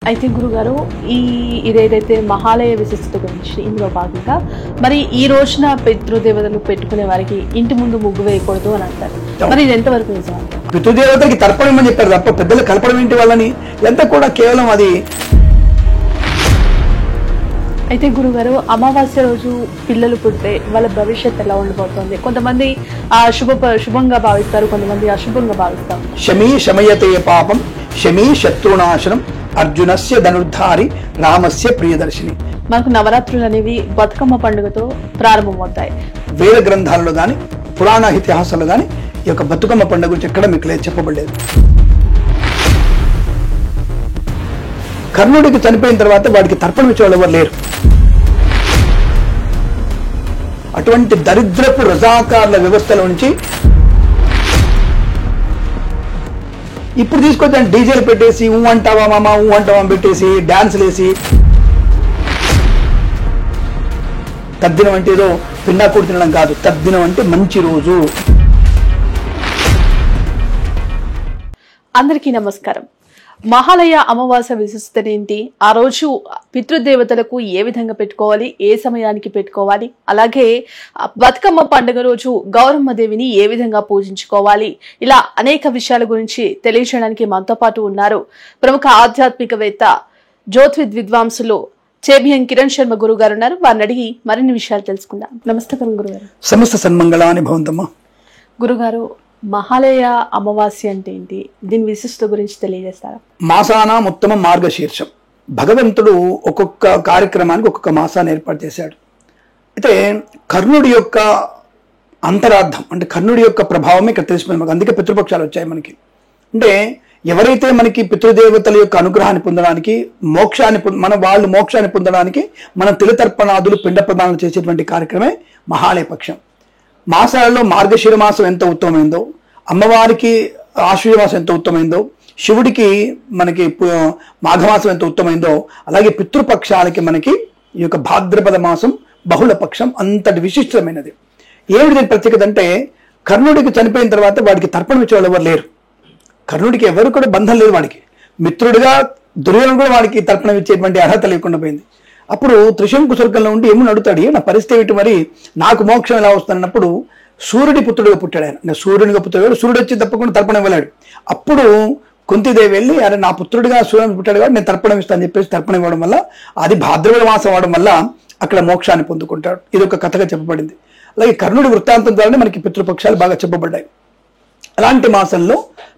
అయితే గురుగారు ఇదేదైతే మహాలయ విశిష్టత గురించి ఇందులో భాగంగా మరి ఈ రోజున పితృదేవతలు పెట్టుకునే వారికి ఇంటి ముందు ముగ్గు వేయకూడదు అని అంటారు. మరి ఇది ఎంతవరకు నిజం? పితృదేవతలకి తర్పణం అని చెప్పారు తప్ప పెద్దలు కలపడం ఏంటి వాళ్ళని ఎంత కూడా కేవలం అది. అయితే గురుగారు అమావాస్య రోజు పిల్లలు పుడితే వాళ్ళ భవిష్యత్ ఎలా ఉండబోతోంది? కొంతమంది శుభంగా భావిస్తారు, కొంతమంది అశుభంగా భావిస్తారు. శమీ శమయతే పాపం శమీ శత్రునాశనం అర్జునస్య ధనుర్ధారి రామస్య ప్రియదర్శిని. మనకు నవరాత్రులు అనేవి బతుకమ్మ పండుగతో ప్రారంభమవుతాయి. వేద గ్రంథాలలో గాని పురాణ ఇతిహాసాల్లో గాని ఈ యొక్క బతుకమ్మ పండుగ గురించి ఎక్కడ మీకు చెప్పబడలేదు. కర్ణుడికి చనిపోయిన తర్వాత వాడికి తర్పణం ఇచ్చేవాళ్ళు ఎవరు లేరు. అటువంటి దరిద్రపు రజాకారుల వ్యవస్థలో నుంచి ఇప్పుడు తీసుకొచ్చాను డీజేలు పెట్టేసి ఊ అంటావా మామ ఊ అంటావా పెట్టేసి డాన్సులు వేసి తద్దినం అంటే ఏదో పిన్నాకూడు తినడం కాదు. తద్దినం అంటే మంచి రోజు. అందరికీ నమస్కారం. మహాలయ అమావాస్య విశిష్టత ఏంటి? ఆ రోజు పితృదేవతలకు ఏ విధంగా పెట్టుకోవాలి, ఏ సమయానికి పెట్టుకోవాలి, అలాగే బతుకమ్మ పండుగ రోజు గౌరమ్మ దేవిని ఏ విధంగా పూజించుకోవాలి, ఇలా అనేక విషయాల గురించి తెలియజేయడానికి మనతో పాటు ఉన్నారు ప్రముఖ ఆధ్యాత్మికవేత్త జ్యోతిర్విద్ విద్వాంసులు చేబిఎన్ కిరణ్ శర్మ గురువు గారు ఉన్నారు. వారిని అడిగి మరిన్ని విషయాలు తెలుసుకుందాం. నమస్కారం గురుగారు. సమస్త సన్మంగళాని భవంతమ్మా. గురుగారు, మహాలయ అమావాస్య అంటే ఏంటి? దీని విశిష్టత గురించి తెలియజేస్తారా? మాసానా ఉత్తమ మార్గశీర్షం. భగవంతుడు ఒక్కొక్క కార్యక్రమానికి ఒక్కొక్క మాసాన్ని ఏర్పాటు చేశాడు. అయితే కర్ణుడి యొక్క అంతరార్థం అంటే కర్ణుడి యొక్క ప్రభావం ఇక్కడ తెలిసిపోయింది మనకు. అందుకే పితృపక్షాలు వచ్చాయి మనకి. అంటే ఎవరైతే మనకి పితృదేవతల యొక్క అనుగ్రహాన్ని పొందడానికి వాళ్ళు మోక్షాన్ని పొందడానికి మనం తిలతర్పణాదులు పిండ ప్రదానాలు చేసేటువంటి కార్యక్రమే మహాలయ పక్షం. మాసాలలో మార్గశిర మాసం ఎంత ఉత్తమమైందో, అమ్మవారికి ఆశ్వయుజ మాసం ఎంత ఉత్తమైందో, శివుడికి మనకి మాఘమాసం ఎంత ఉత్తమైందో, అలాగే పితృపక్షాలకి మనకి ఈ యొక్క భాద్రపద మాసం బహుళ పక్షం అంతటి విశిష్టమైనది. ఏమిటి దీని ప్రత్యేకత అంటే కర్ణుడికి చనిపోయిన తర్వాత వాడికి తర్పణం ఇచ్చేవాళ్ళు ఎవరు లేరు. కర్ణుడికి ఎవరు కూడా బంధం లేదు. వాడికి మిత్రుడిగా దుర్యోధనుడు కూడా వాడికి తర్పణం ఇచ్చేటువంటి అర్హత లేకుండా పోయింది. అప్పుడు త్రిశంకు స్వర్గంలో ఉండి ఏమని అడుగుతాడు, నా పరిస్థితి ఏమిటి మరి, నాకు మోక్షం ఎలా వస్తున్నప్పుడు సూర్యుడి పుత్రుడిగా పుట్టాడు ఆయన. సూర్యుడిగా పుట్టాడు, సూర్యుడు వచ్చి తప్పకుండా తర్పణం ఇవ్వలేడు. అప్పుడు కుంతిదేవి వెళ్ళి అరే నా పుత్రుడిగా సూర్యుడు పుట్టాడు కాబట్టి నేను తర్పణం ఇస్తాను చెప్పేసి తర్పణం ఇవ్వడం వల్ల అది భాద్రపద మాసం అవ్వడం వల్ల అక్కడ మోక్షాన్ని పొందుకుంటాడు. ఇది ఒక కథగా చెప్పబడింది. అలాగే కర్ణుడి వృత్తాంతం ద్వారానే మనకి పితృపక్షాలు బాగా చెప్పబడ్డాయి. అలాంటి మాసంలో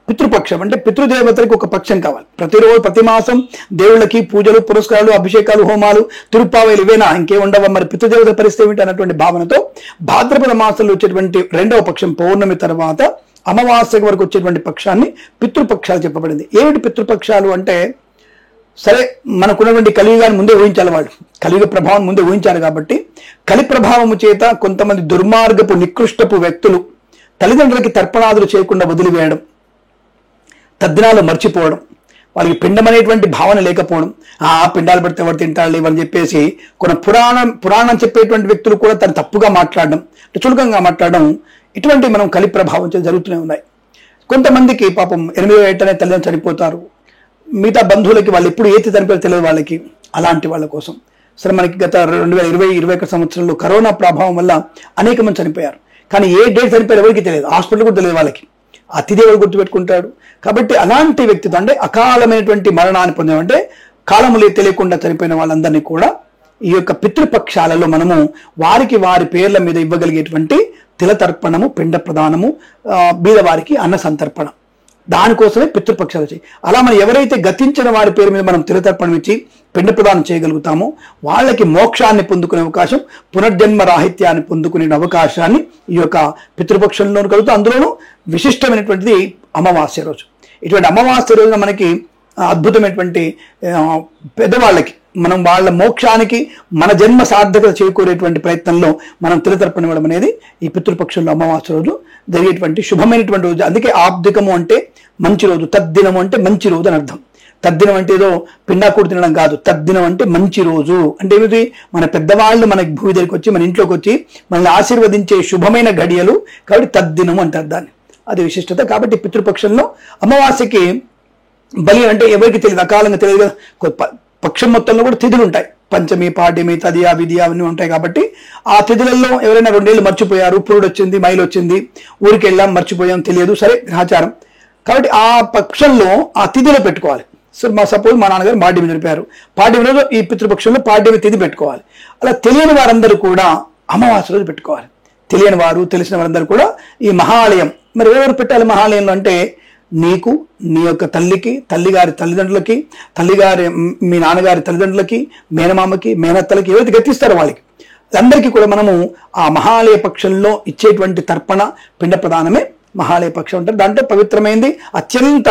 పితృపక్షం అంటే పితృదేవతలకు ఒక పక్షం కావాలి. ప్రతిరోజు ప్రతి మాసం దేవుళ్ళకి పూజలు పురస్కారాలు అభిషేకాలు హోమాలు తిరుప్పావైలు ఇవేనా ఇంకే ఉండవా, మరి పితృదేవత పరిస్థితి ఏమిటి అన్నటువంటి భావనతో భాద్రపద మాసంలో వచ్చేటువంటి రెండవ పక్షం పౌర్ణమి తర్వాత అమావాస్య వరకు వచ్చేటువంటి పక్షాన్ని పితృపక్షాలు చెప్పబడింది. ఏమిటి పితృపక్షాలు అంటే సరే మనకున్నటువంటి కలియుగాన్ని ముందే ఊహించాలి. వాళ్ళు కలియుగ ప్రభావం ముందే ఊహించారు కాబట్టి కలి ప్రభావము చేత కొంతమంది దుర్మార్గపు నికృష్టపు వ్యక్తులు తల్లిదండ్రులకి తర్పణాదులు చేయకుండా వదిలివేయడం, తద్దినాలు మర్చిపోవడం, వాళ్ళకి పిండం అనేటువంటి భావన లేకపోవడం, పిండాలు పెడితే ఎవరు తింటారు ఇవని చెప్పేసి కొన్ని పురాణం చెప్పేటువంటి వ్యక్తులు కూడా తను తప్పుగా మాట్లాడడం, చులకంగా మాట్లాడడం, ఇటువంటి మనం కలి ప్రభావం జరుగుతూనే ఉన్నాయి. కొంతమందికి పాపం 8వ ఏటనే తల్లిదండ్రులు చనిపోతారు. మిగతా బంధువులకి వాళ్ళు ఎప్పుడు ఏతి చనిపోయారో తెలియదు వాళ్ళకి. అలాంటి వాళ్ళ కోసం సరే మనకి గత 2020-21 సంవత్సరంలో కరోనా ప్రభావం వల్ల అనేక మంది చనిపోయారు. కానీ ఏ డేట్ చనిపోయారు ఎవరికి తెలియదు, హాస్పిటల్ కూడా తెలియదు వాళ్ళకి. అతిదేవుడు గుర్తుపెట్టుకుంటాడు. కాబట్టి అలాంటి వ్యక్తితో అంటే అకాలమైనటువంటి మరణాన్ని పొందామంటే కాలములే తెలియకుండా చనిపోయిన వాళ్ళందరినీ కూడా ఈ యొక్క పితృపక్షాలలో మనము వారికి వారి పేర్ల మీద ఇవ్వగలిగేటువంటి తిలతర్పణము, పిండ ప్రదానము, బీదవారికి అన్న సంతర్పణ, దానికోసమే పితృపక్షాలు వచ్చాయి. అలా మనం ఎవరైతే గతించిన వారి పేరు మీద మనం తిలతర్పణం ఇచ్చి పిండ ప్రదానం చేయగలుగుతామో వాళ్ళకి మోక్షాన్ని పొందుకునే అవకాశం, పునర్జన్మ రాహిత్యాన్ని పొందుకునే అవకాశాన్ని ఈ యొక్క పితృపక్షంలో కలుగుతాం. అందులోనూ విశిష్టమైనటువంటిది అమావాస్య రోజు. ఇటువంటి అమావాస్య రోజున మనకి అద్భుతమైనటువంటి పెద్దవాళ్ళకి మనం వాళ్ళ మోక్షానికి మన జన్మ సార్థకత చేకూరేటువంటి ప్రయత్నంలో మనం తిలతర్పణ ఇవ్వడం అనేది ఈ పితృపక్షంలో అమావాస్య రోజు జరిగేటువంటి శుభమైనటువంటి రోజు. అందుకే ఆబ్దికము అంటే మంచి రోజు, తద్దినము అంటే మంచి రోజు అని అర్థం. తద్దినం అంటే ఏదో పిండాకూడు తినడం కాదు. తద్దినం అంటే మంచి రోజు అంటే ఏమిటి, మన పెద్దవాళ్ళు మన భూమి దగ్గరికి వచ్చి మన ఇంట్లోకి వచ్చి మనల్ని ఆశీర్వదించే శుభమైన గడియలు. కాబట్టి తద్దినము అంటారు దాన్ని. అది విశిష్టత. కాబట్టి పితృపక్షంలో అమావాస్యకి బలి అంటే ఎవరికి తెలియదు, అకాలంగా తెలియదు కదా. పక్షం మొత్తంలో కూడా తిథులు ఉంటాయి, పంచమి, పాడ్యమి, తదియా, విధియ అవన్నీ ఉంటాయి. కాబట్టి ఆ తిథులలో ఎవరైనా 2 ఏళ్ళు మర్చిపోయారు, పురుడు వచ్చింది, మైలు వచ్చింది, ఊరికి వెళ్ళాం మర్చిపోయాం తెలియదు, సరే గ్రహచారం. కాబట్టి ఆ పక్షంలో ఆ తిథిలో పెట్టుకోవాలి. సో సపోజ్ మా నాన్నగారు పాడ్యమి చనిపోయారు, పాడ్యమి రోజు ఈ పితృపక్షంలో పాడ్యమి తిథి పెట్టుకోవాలి. అలా తెలియని వారందరూ కూడా అమావాస్య రోజు పెట్టుకోవాలి. తెలియని వారు, తెలిసిన వారందరూ కూడా ఈ మహాలయం. మరి ఎవరు పెట్టాలి మహాలయంలో అంటే నీకు, నీ యొక్క తల్లికి, తల్లిగారి తల్లిదండ్రులకి, తల్లిగారి మీ నాన్నగారి తల్లిదండ్రులకి, మేనమామకి, మేనత్తలకి ఎవరైతే గతిస్తారో వాళ్ళకి అందరికీ కూడా మనము ఆ మహాలయ పక్షంలో ఇచ్చేటువంటి తర్పణ పిండ ప్రదానమే మహాలయ పక్షం అంటారు. దాంట్లో పవిత్రమైనది, అత్యంత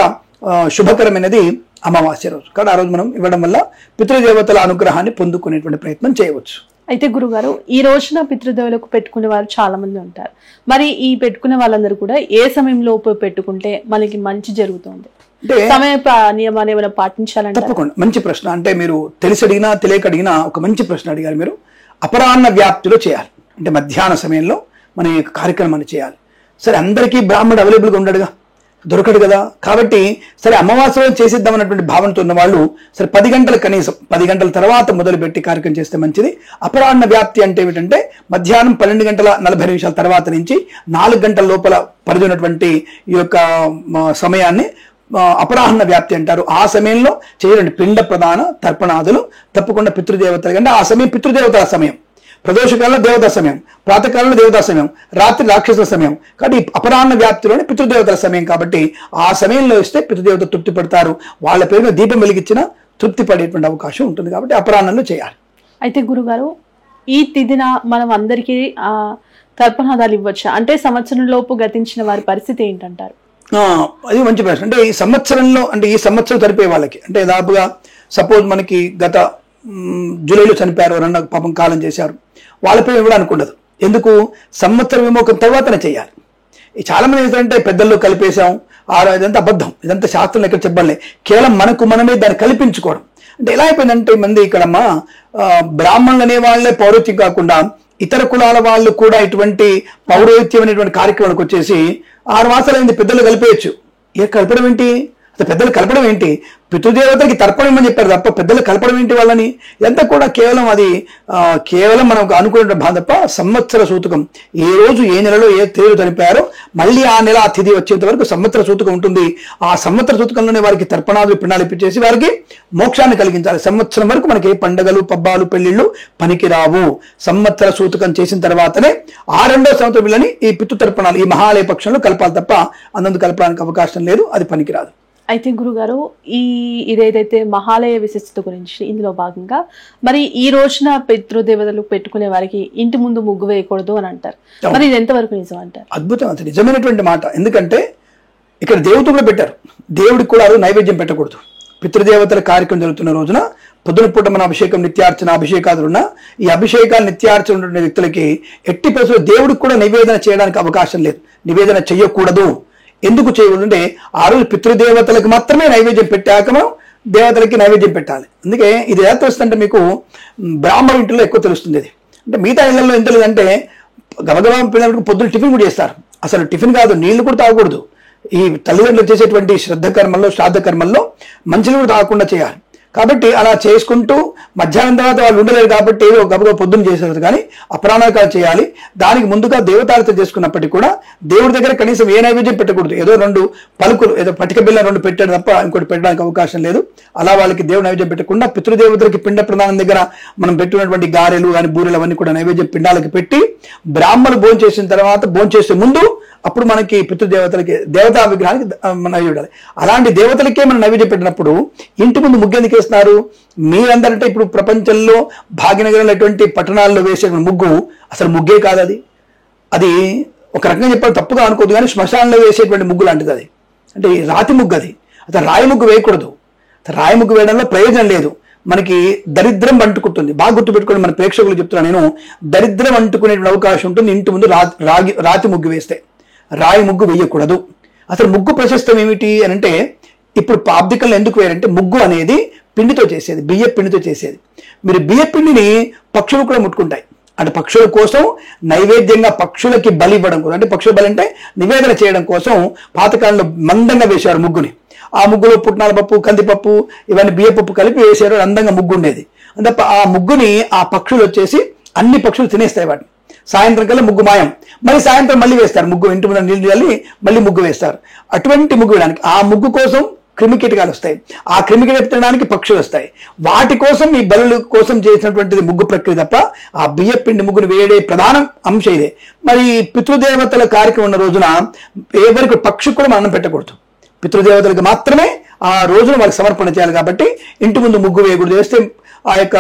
శుభకరమైనది అమావాస్య రోజు. కాబట్టి ఆ రోజు మనం ఇవ్వడం వల్ల పితృదేవతల అనుగ్రహాన్ని పొందుకునేటువంటి ప్రయత్నం చేయవచ్చు. అయితే గురుగారు, ఈ రోజున పితృదేవులకు పెట్టుకునే వారు చాలా మంది ఉంటారు. మరి ఈ పెట్టుకునే వాళ్ళందరూ కూడా ఏ సమయంలో పెట్టుకుంటే మనకి మంచి జరుగుతుంది? సమయ నియమాన్ని ఏమైనా పాటించాలంటే? తప్పకుండా, మంచి ప్రశ్న. అంటే మీరు తెలిసి అడిగినా తెలియక అడిగినా ఒక మంచి ప్రశ్న అడిగారు మీరు. అపరాహ్న వ్యాప్తిలో చేయాలి, అంటే మధ్యాహ్న సమయంలో మన ఈ కార్యక్రమాన్ని చేయాలి. సరే, అందరికీ బ్రాహ్మణుడు అవైలబుల్గా ఉండడుగా, దొరకడు కదా. కాబట్టి సరే అమావాస్య చేసేద్దాం అన్నటువంటి భావనతో ఉన్న వాళ్ళు సరే 10 గంటలు, కనీసం 10 గంటల తర్వాత మొదలుపెట్టి కార్యక్రమం చేస్తే మంచిది. అపరాహ్న వ్యాప్తి అంటే ఏమిటంటే మధ్యాహ్నం 12 గంటల 40 నిమిషాల తర్వాత నుంచి 4 గంటల లోపల పరిధి ఉన్నటువంటి ఈ యొక్క సమయాన్ని అపరాహ్న వ్యాప్తి అంటారు. ఆ సమయంలో చేయండి పిండ ప్రదాన తర్పణాదులు తప్పకుండా పితృదేవతలు. అంటే ఆ సమయం పితృదేవతల సమయం, ప్రదోషకాలంలో దేవతా సమయం, ప్రాతకాలంలో దేవతా సమయం, రాత్రి రాక్షసుల సమయం. కాబట్టి అపరాహ్న వ్యాప్తిలోనే పితృదేవతల సమయం. కాబట్టి ఆ సమయంలో ఇస్తే పితృదేవత తృప్తి పడతారు, వాళ్ళ పేరున దీపం వెలిగించిన తృప్తి పడేటువంటి అవకాశం ఉంటుంది. కాబట్టి అపరాహ్నంలో చేయాలి. అయితే గురుగారు, ఈ తిథిన మనం అందరికీ తర్పణాదాలు ఇవ్వచ్చా? అంటే సంవత్సరం లోపు గతించిన వారి పరిస్థితి ఏంటంటారు? అది మంచి ప్రశ్న. అంటే ఈ సంవత్సరంలో, అంటే ఈ సంవత్సరం సరిపోయే వాళ్ళకి, అంటే దాదాపుగా సపోజ్ మనకి గత జూలైలో చనిపోయారు, 2 పాపం కాలం చేశారు, వాళ్ళపై ఇవ్వడానికి ఉండదు. ఎందుకు? సంవత్సర విమోకం తర్వాతనే చేయాలి. చాలా మంది ఏంటంటే పెద్దల్లో కలిపేశాం, ఇదంతా అబద్ధం, ఇదంతా శాస్త్రంలో ఎక్కడ చెప్పలే, కేవలం మనకు మనమే దాన్ని కల్పించుకోవడం. అంటే ఎలా అయిపోయిందంటే మంది ఇక్కడమ్మా బ్రాహ్మణులు అనే వాళ్ళే పౌరోహిత్యం కాకుండా ఇతర కులాల వాళ్ళు కూడా ఇటువంటి పౌరోహిత్యం అనేటువంటి కార్యక్రమానికి వచ్చేసి 6 మాసాలైంది పెద్దలు కలిపేయచ్చు. కలపడం ఏంటి? అసలు పెద్దలు కలపడం ఏంటి? పితృదేవతకి తర్పణం అని చెప్పారు తప్ప పెద్దలు కలపడం ఏంటి వాళ్ళని? ఇదంతా కూడా కేవలం అది కేవలం మనం అనుకునే బాధ తప్ప సంవత్సర సూతకం, ఏ రోజు ఏ నెలలో ఏ తేదీ చనిపోయారో మళ్ళీ ఆ నెల ఆ తిథి వచ్చేంత వరకు సంవత్సర సూతకం ఉంటుంది. ఆ సంవత్సర సూతకంలోనే వారికి తర్పణాలు పిండాలు ఇప్పించేసి వారికి మోక్షాన్ని కలిగించాలి. సంవత్సరం వరకు మనకి ఏ పండగలు, పబ్బాలు, పెళ్లిళ్ళు పనికిరావు. సంవత్సర సూతకం చేసిన తర్వాతనే ఆ 2వ సంవత్సరం పిల్లని ఈ పితృ తర్పణాలు ఈ మహాలయ పక్షంలో కలపాలి తప్ప అందందు కలపడానికి అవకాశం లేదు, అది పనికిరాదు. అయితే గురుగారు, ఇదేదైతే మహాలయ విశిష్టత గురించి ఇందులో భాగంగా మరి ఈ రోజున పితృదేవతలు పెట్టుకునే వారికి ఇంటి ముందు ముగ్గు వేయకూడదు అని అంటారు. మరి ఇది ఎంతవరకు నిజం అంటారు? అద్భుతం, అది నిజమైనటువంటి మాట. ఎందుకంటే ఇక్కడ దేవతలు కూడా పెట్టారు, దేవుడికి కూడా నైవేద్యం పెట్టకూడదు. పితృదేవతల కార్యక్రమం జరుగుతున్న రోజున పొద్దున పూట మన అభిషేకం, నిత్యార్చన, అభిషేకాదులున్న ఈ అభిషేకాలు నిత్యార్చన ఉంటున్న వ్యక్తులకి ఎట్టి పరిస్థితుల్లో దేవుడికి కూడా నివేదన చేయడానికి అవకాశం లేదు, నివేదన చేయకూడదు. ఎందుకు చేయకూడదు అంటే ఆ రోజు పితృదేవతలకు మాత్రమే నైవేద్యం పెట్టాక మనం దేవతలకి నైవేద్యం పెట్టాలి. అందుకే ఇది ఎలా తెలుస్తుందంటే మీకు బ్రాహ్మణ ఇంటిలో ఎక్కువ తెలుస్తుంది. ఇది అంటే మిగతా ఇళ్లలో ఎంత లేదంటే గబగబా పిల్లలకు పొద్దున్న టిఫిన్ కూడా చేస్తారు. అసలు టిఫిన్ కాదు, నీళ్లు కూడా తాగకూడదు. ఈ తల్లిదండ్రులు చేసేటువంటి శ్రాద్ధ కర్మల్లో మంచిని కూడా తాగకుండా చేయాలి. కాబట్టి అలా చేసుకుంటూ మధ్యాహ్నం తర్వాత వాళ్ళు ఉండలేరు కాబట్టి ఏదో గబగబా పొద్దున్న చేసేది, కానీ అపరాహ్నాలు చేయాలి. దానికి ముందుగా దేవతాలతో చేసుకున్నప్పటికీ కూడా దేవుడి దగ్గర కనీసం ఏ నైవేద్యం పెట్టకూడదు. ఏదో 2 పలుకులు, ఏదో పటిక బిళ్ళ 2 పెట్టాడు తప్ప ఇంకోటి పెట్టడానికి అవకాశం లేదు. అలా వాళ్ళకి దేవుడు నైవేద్యం పెట్టకుండా పితృదేవతలకి పిండ ప్రదానం దగ్గర మనం పెట్టినటువంటి గారెలు కానీ బూరెలు అవన్నీ కూడా నైవేద్యం పిండాలకి పెట్టి బ్రాహ్మణులు భోజనం చేసిన తర్వాత, భోజనం చేసే ముందు అప్పుడు మనకి పితృదేవతలకి, దేవతా విగ్రహానికి నైవేద్యం పెట్టాలి. అలాంటి దేవతలకే మనం నైవేద్యం పెట్టినప్పుడు ఇంటి ముందు ముగ్గు ఎందుకు వేస్తున్నారు? మీరందరంటే ఇప్పుడు ప్రపంచంలో భాగ్యనగరంలో ఎటువంటి పట్టణాల్లో వేసే ముగ్గు అసలు ముగ్గే కాదు. అది ఒక రకంగా చెప్పాలి, తప్పుగా అనుకోదు, కానీ శ్మశానంలో వేసేటువంటి ముగ్గు లాంటిది అది. అంటే రాతి ముగ్గు అది. అసలు రాయి ముగ్గు వేయకూడదు. రాయి ముగ్గు వేయడంలో ప్రయోజనం లేదు, మనకి దరిద్రం అంటుకుంటుంది. బాగా గుర్తుపెట్టుకోండి, మన ప్రేక్షకులు చెప్తున్నా నేను, దరిద్రం అంటుకునేటువంటి అవకాశం ఉంటుంది ఇంటి ముందు రాతి ముగ్గు వేస్తే. రాయి ముగ్గు వేయకూడదు. అసలు ముగ్గు ప్రశస్తం ఏమిటి అని అంటే, ఇప్పుడు పాబ్దికల్లో ఎందుకు వేయాలంటే ముగ్గు అనేది పిండితో చేసేది, బియ్య పిండితో చేసేది. మీరు బియ్య పిండిని పక్షులు కూడా ముట్టుకుంటాయి. అంటే పక్షుల కోసం నైవేద్యంగా పక్షులకి బలి ఇవ్వడం కోసం, అంటే పక్షుల బలి అంటే నివేదన చేయడం కోసం పాతకాలంలో మందంగా వేశారు ముగ్గుని. ఆ ముగ్గులో పుట్నాల పప్పు, కందిపప్పు, ఇవన్నీ బియ్యపప్పు కలిపి వేసారు, అందంగా ముగ్గు ఉండేది. తప్ప ఆ ముగ్గుని ఆ పక్షులు వచ్చేసి అన్ని పక్షులు తినేస్తాయి వాటిని. సాయంత్రం కల్లా ముగ్గు మాయం, మళ్ళీ సాయంత్రం మళ్ళీ వేస్తారు ముగ్గు, ఇంటి ముందు నీళ్లు చల్లి మళ్ళీ ముగ్గు వేస్తారు. అటువంటి ముగ్గు వేయడానికి ఆ ముగ్గు కోసం క్రిమికీటకాలు వస్తాయి, ఆ క్రిమికీటకాలు తినడానికి పక్షులు వస్తాయి. వాటి కోసం ఈ బలుల కోసం చేసినటువంటిది ముగ్గు ప్రక్రియ తప్ప ఆ బియ్య పిండి ముగ్గును వేయడే ప్రధాన అంశం ఇదే. మరి పితృదేవతల కార్యక్రమం ఉన్న రోజున ఎవరికి పక్షి కూడా మనం పెట్టకూడదు, పితృదేవతలకు మాత్రమే ఆ రోజున వాళ్ళకి సమర్పణ చేయాలి. కాబట్టి ఇంటి ముందు ముగ్గు వేయకూడదు. వేస్తే ఆ యొక్క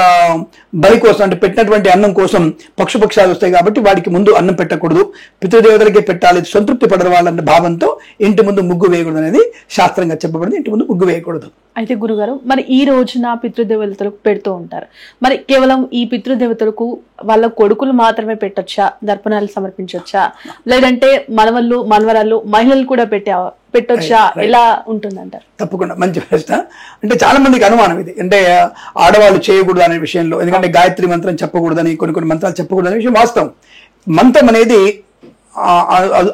బలి కోసం అంటే పెట్టినటువంటి అన్నం కోసం పక్షుపక్షాలు వస్తాయి కాబట్టి వాడికి ముందు అన్నం పెట్టకూడదు, పితృదేవతలకే పెట్టాలి, సంతృప్తి పడవాలన్న భావంతో ఇంటి ముందు ముగ్గు వేయకూడదు అనేది శాస్త్రంగా చెప్పబడింది. ఇంటి ముందు ముగ్గు వేయకూడదు. అయితే గురుగారు, మరి ఈ రోజున పితృదేవతలకు పెడుతూ ఉంటారు, మరి కేవలం ఈ పితృదేవతలకు వాళ్ళ కొడుకులు మాత్రమే పెట్టొచ్చా, దర్పణాలు సమర్పించొచ్చా, లేదంటే మనవళ్ళు మనవరాళ్ళు మహిళలు కూడా పెట్టొచ్చా, ఎలా ఉంటుందంటారు? తప్పకుండా మంచి ప్రశ్న. అంటే చాలా మందికి అనుమానం ఇది, అంటే ఆడవాళ్ళు చేయకూడదు అనే విషయంలో. ఎందుకంటే గాయత్రి మంత్రం చెప్పకూడదని, కొన్ని మంత్రాలు చెప్పకూడదు అనే విషయం వాస్తవం. మంత్రం అనేది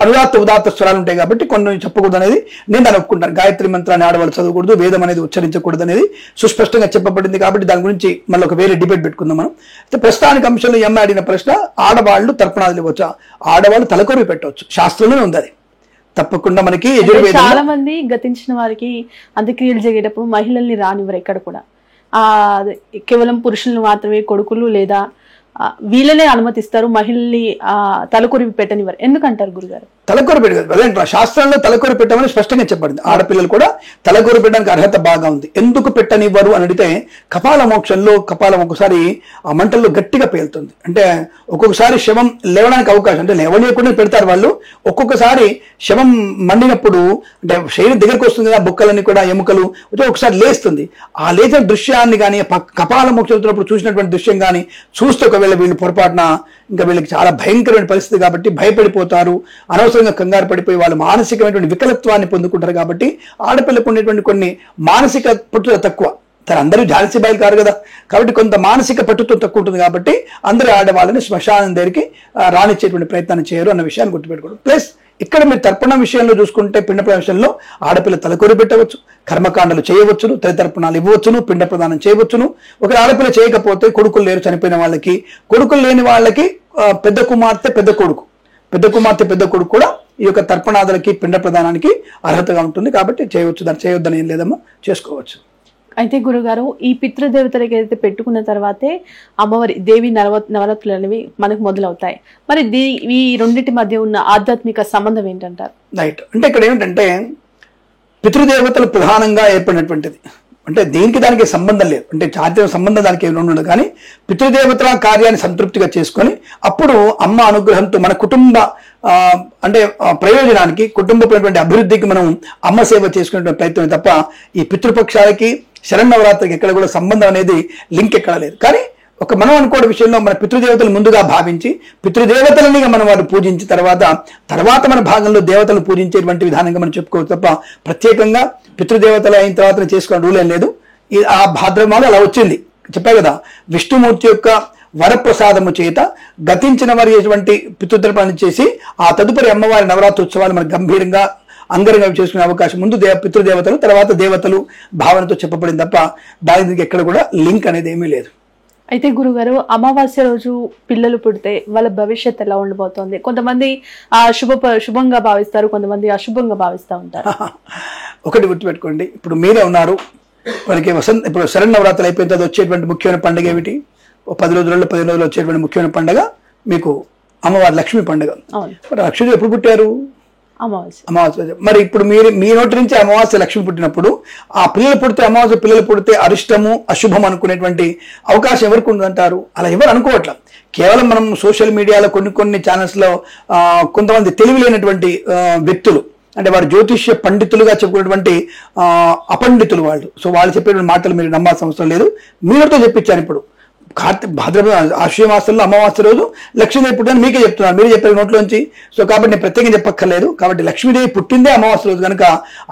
అనుదాత్త ఉదాత్త స్వరాలు ఉంటాయి కాబట్టి కొన్ని చెప్పకూడదు అనేది నేను దాన్ని ఒప్పుకుంటాను. గాయత్రి మంత్రాన్ని ఆడవాళ్ళు చదవకూడదు, వేదం అనేది ఉచ్చరించకూడదు అనేది సుస్పష్టంగా చెప్పబడింది. కాబట్టి దాని గురించి మళ్ళీ ఒక వేరే డిబేట్ పెట్టుకుందాం మనం. అయితే ప్రస్తుతానికి అంశంలో ఎమ్మ అడిగిన ప్రశ్న, ఆడవాళ్ళు తర్పణాలు ఇవ్వచ్చా? ఆడవాళ్ళు తలకొరి పెట్టవచ్చు, శాస్త్రంలోనే ఉంది అది. తప్పకుండా మనకి చాలా మంది గతించిన వారికి అంత్యక్రియలు జరిగేటప్పుడు మహిళల్ని రానివ్వరు ఎక్కడ కూడా, కేవలం పురుషులను మాత్రమే, కొడుకులు లేదా వీళ్ళనే అనుమతిస్తారు, మహిళల్ని తలకొరివి పెట్టనివ్వరు. ఎందుకంటారు గురుగారు? తలకొరి పెట్టదు అదే శాస్త్రంలో తలకొరి పెట్టమని స్పష్టంగా చెప్పబడింది. ఆడపిల్లలు కూడా తలకొరి పెట్టడానికి అర్హత బాగా ఉంది. ఎందుకు పెట్టనివ్వరు అని అడిగితే, కపాల మోక్షంలో కపాలం ఒకసారి ఆ మంటల్లో గట్టిగా పేలుతుంది. అంటే ఒక్కొక్కసారి శవం లేవడానికి అవకాశం, అంటే లేవలేకుండా పెడతారు వాళ్ళు. ఒక్కొక్కసారి శవం మండినప్పుడు అంటే శరీరం దగ్గరకు వస్తుంది కదా, బొక్కలన్నీ కూడా ఎముకలు ఒకసారి లేస్తుంది. ఆ లేచిన దృశ్యాన్ని కానీ కపాల మోక్షం వెళ్తున్నప్పుడు చూసినటువంటి దృశ్యం కానీ చూస్తే ఒకవేళ వీళ్ళు పొరపాటున ఇంకా వీళ్ళకి చాలా భయంకరమైన పరిస్థితి కాబట్టి భయపడిపోతారు, అనవసరంగా కంగారు పడిపోయి వాళ్ళు మానసికమైనటువంటి వికలత్వాన్ని పొందుకుంటారు. కాబట్టి ఆడపిల్లకు ఉండేటువంటి కొన్ని మానసిక పట్టుదల తక్కువ, అందరూ జాలిసిబాయిలు కారు కదా, కాబట్టి కొంత మానసిక పట్టుతో తక్కువ ఉంటుంది. కాబట్టి అందరూ ఆడవాళ్ళని శ్మశానం దగ్గరికి రానిచ్చేటువంటి ప్రయత్నాన్ని చేయరు అన్న విషయాన్ని గుర్తుపెట్టుకోండి. ప్లస్ ఇక్కడ మీరు తర్పణం విషయంలో చూసుకుంటే, పిండ ప్రదానం విషయంలో ఆడపిల్ల తలకొరి పెట్టవచ్చు, కర్మకాండలు చేయవచ్చును, తల్లితర్పణాలు ఇవ్వవచ్చును, పిండ ప్రదానం చేయవచ్చును. ఒక ఆడపిల్ల చేయకపోతే కొడుకులు లేరు చనిపోయిన వాళ్ళకి, కొడుకులు లేని వాళ్ళకి పెద్ద కుమార్తె పెద్ద కొడుకు కూడా ఈ యొక్క తర్పణాదులకి పిండ ప్రదానానికి అర్హతగా ఉంటుంది. కాబట్టి చేయవచ్చు, దాన్ని చేయొద్దని ఏం లేదమ్మా, చేసుకోవచ్చు. అయితే గురుగారు, ఈ పితృదేవతలకి అయితే పెట్టుకున్న తర్వాతే అమ్మవారి దేవి నవరాత్రులు అనేవి మనకు మొదలవుతాయి. మరి ఈ రెండింటి మధ్య ఉన్న ఆధ్యాత్మిక సంబంధం ఏంటంటారు? రైట్. అంటే ఇక్కడ ఏమిటంటే పితృదేవతలు ప్రధానంగా ఏర్పడినటువంటిది, అంటే దీనికి దానికి సంబంధం లేదు, అంటే చారిత్రక సంబంధం దానికి ఏమి ఉండదు. కానీ పితృదేవతల కార్యాన్ని సంతృప్తిగా చేసుకొని అప్పుడు అమ్మ అనుగ్రహంతో మన కుటుంబ అంటే ప్రయోజనానికి, కుటుంబపరమైన అభివృద్ధికి మనం అమ్మ సేవ చేసుకునే ప్రయత్నం తప్ప ఈ పితృపక్షాలకి శరన్నవరాత్రికి ఎక్కడ కూడా సంబంధం అనేది లింక్ ఎక్కడ లేదు. కానీ ఒక మనం అనుకోవే విషయంలో మన పితృదేవతలు ముందుగా భావించి పితృదేవతలని మనం వారు పూజించి తర్వాత మన భాగంలో దేవతలను పూజించేటువంటి విధానంగా మనం చెప్పుకోవచ్చు తప్ప ప్రత్యేకంగా పితృదేవతలు అయిన తర్వాత చేసుకునే రూల్ ఏం లేదు. ఆ భాద్రమాలు అలా వచ్చింది. చెప్పా కదా, విష్ణుమూర్తి యొక్క వరప్రసాదము చేత గతించిన వారి ఎటువంటి పితృతర్పణ చేసి ఆ తదుపరి అమ్మవారి నవరాత్రి ఉత్సవాలు మనకు గంభీరంగా అంగరంగా చేసుకునే అవకాశం ముందు పితృదేవతలు తర్వాత దేవతలు భావనతో చెప్పబడింది తప్ప దానికి ఎక్కడ కూడా లింక్ అనేది ఏమీ లేదు. అయితే గురుగారు, అమావాస్య రోజు పిల్లలు పుడితే వాళ్ళ భవిష్యత్ ఎలా ఉండబోతోంది? కొంతమంది శుభంగా భావిస్తారు, కొంతమంది అశుభంగా భావిస్తూ ఉంటారు. ఒకటి గుర్తుపెట్టుకోండి, ఇప్పుడు మీరే ఉన్నారు, మనకి ఇప్పుడు శరన్నవరాత్రులు అయిపోయిన తర్వాత వచ్చేటువంటి ముఖ్యమైన పండుగ ఏమిటి? 10 రోజులలో 15 రోజులు వచ్చేటువంటి ముఖ్యమైన పండుగ మీకు అమ్మవారి లక్ష్మీ పండుగ. మరి లక్ష్మీ ఎప్పుడు పుట్టారు? అమావాస్య. మరి ఇప్పుడు మీ నోటి నుంచి అమావాస్య లక్ష్మి పుట్టినప్పుడు ఆ పిల్లలు పుడితే అరిష్టము అశుభం అనుకునేటువంటి అవకాశం ఎవరికి ఉందంటారు? అలా ఎవరు అనుకోవట్ల. కేవలం మనం సోషల్ మీడియాలో కొన్ని ఛానల్స్లో కొంతమంది తెలివి లేనటువంటి వ్యక్తులు, అంటే వారు జ్యోతిష్య పండితులుగా చెప్పుకునేటువంటి అపండితులు వాళ్ళు. సో వాళ్ళు చెప్పేటువంటి మాటలు మీరు నమ్మాల్సిన అవసరం లేదు. మీరుతో చెప్పించాను. ఇప్పుడు భాద్రపద ఆశ్వయ మాసంలో అమావాస్య రోజు లక్ష్మీదేవి పుట్టిందని మీకే చెప్తున్నాను, మీరే చెప్పారు నోట్లోంచి. సో కాబట్టి నేను ప్రత్యేకంగా చెప్పక్కర్లేదు. కాబట్టి లక్ష్మీదేవి పుట్టిందే అమావాస్య రోజు కనుక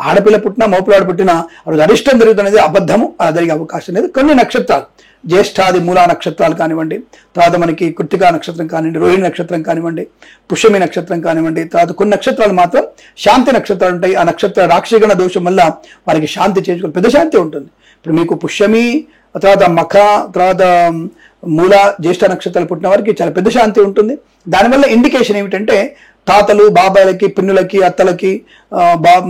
ఆడపిల్ల పుట్టినా మోపిలాడు పుట్టినా ఆ రోజు అరిష్టం జరుగుతున్నది అబద్ధము, అలా జరిగే అవకాశం లేదు. కొన్ని నక్షత్రాలు జ్యేష్ఠాది మూలా నక్షత్రాలు కానివ్వండి, తర్వాత మనకి కృత్తికా నక్షత్రం కానివ్వండి, రోహిణి నక్షత్రం కానివ్వండి, పుష్యమి నక్షత్రం కానివ్వండి, తర్వాత కొన్ని నక్షత్రాలు మాత్రం శాంతి నక్షత్రాలు ఉంటాయి. ఆ నక్షత్ర రాక్షిగణ దోషం వల్ల వారికి శాంతి చేసుకుని పెద్ద శాంతి ఉంటుంది. ఇప్పుడు మీకు పుష్యమి, తర్వాత మఖ, తర్వాత మూల, జ్యేష్ఠ నక్షత్రాలు పుట్టిన వారికి చాలా పెద్ద శాంతి ఉంటుంది. దానివల్ల ఇండికేషన్ ఏమిటంటే తాతలు, బాబాయిలకి, పిన్నులకి, అత్తలకి,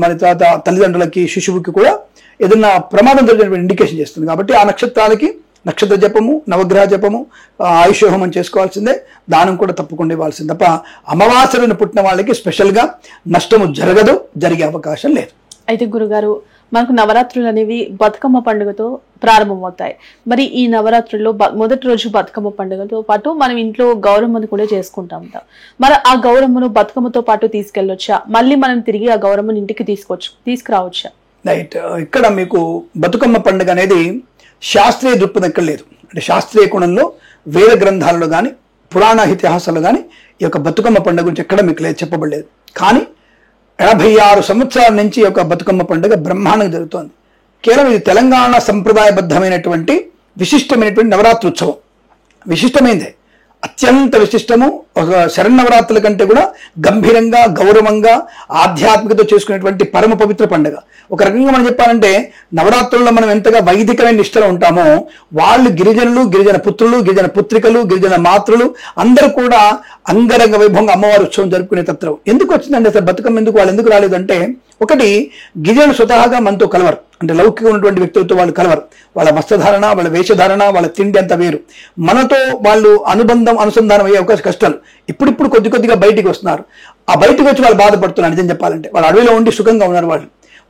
మరి తర్వాత తల్లిదండ్రులకి, శిశువుకి కూడా ఏదన్నా ప్రమాదం జరిగినటువంటి ఇండికేషన్ చేస్తుంది. కాబట్టి ఆ నక్షత్రాలకి నక్షత్ర జపము, నవగ్రహ జపము, ఆయుషోహమం చేసుకోవాల్సిందే. దానం కూడా తప్పకుండా ఇవ్వాల్సింది తప్ప అమావాస్యలను పుట్టిన వాళ్ళకి స్పెషల్గా నష్టము జరగదు, జరిగే అవకాశం లేదు. అయితే గురుగారు, మనకు నవరాత్రులు అనేవి బతుకమ్మ పండుగతో ప్రారంభమవుతాయి. మరి ఈ నవరాత్రుల్లో మొదటి రోజు బతుకమ్మ పండుగతో పాటు మనం ఇంట్లో గౌరమ్మను కూడా చేసుకుంటాం. మరి ఆ గౌరమ్మను బతుకమ్మతో పాటు తీసుకెళ్ళొచ్చా? మళ్ళీ మనం తిరిగి ఆ గౌరమ్మను ఇంటికి తీసుకురావచ్చా? రైట్. ఇక్కడ మీకు బతుకమ్మ పండుగ అనేది శాస్త్రీయ దృక్పథం ఎక్కడ లేదు. అంటే శాస్త్రీయ కోణంలో వేద గ్రంథాలలో కానీ పురాణ ఇతిహాసాల్లో కానీ ఈ యొక్క బతుకమ్మ పండుగ గురించి ఎక్కడ మీకు లేదు, చెప్పబడలేదు. కానీ 86 సంవత్సరాల నుంచి ఒక బతుకమ్మ పండుగ బ్రహ్మాండంగా జరుగుతోంది. కేవలం ఇది తెలంగాణ సంప్రదాయబద్ధమైనటువంటి విశిష్టమైనటువంటి నవరాత్రి ఉత్సవం. విశిష్టమైందే, అత్యంత విశిష్టము. ఒక శరన్నవరాత్రుల కంటే కూడా గంభీరంగా, గౌరవంగా, ఆధ్యాత్మికత చేసుకునేటువంటి పరమ పవిత్ర పండుగ. ఒక రకంగా మనం చెప్పాలంటే నవరాత్రుల్లో మనం ఎంతగా వైదికమైన నిష్టలో ఉంటామో వాళ్ళు గిరిజనులు, గిరిజన పుత్రులు, గిరిజన పుత్రికలు, గిరిజన మాతృలు అందరూ కూడా అంగరంగ వైభవంగా అమ్మవారి ఉత్సవం జరుపుకునే తత్వం ఎందుకు వచ్చిందంటే అసలు బతుకమ్మ ఎందుకు వాళ్ళు ఎందుకు రాలేదంటే, ఒకటి గిరిజనులు స్వతహాగా మనతో కలవరు. అంటే లౌకిక ఉన్నటువంటి వ్యక్తులతో వాళ్ళు కలవరు. వాళ్ళ వస్త్రధారణ, వాళ్ళ వేషధారణ, వాళ్ళ తిండి అంత వేరు. మనతో వాళ్ళు అనుసంధానం అయ్యే అవకాశం కష్టాలు. ఇప్పుడు కొద్దిగా బయటికి వస్తున్నారు. ఆ బయటకు వచ్చి వాళ్ళు బాధపడుతున్నారు. నిజం చెప్పాలంటే వాళ్ళ అడవిలో ఉండి సుఖంగా ఉన్నారు.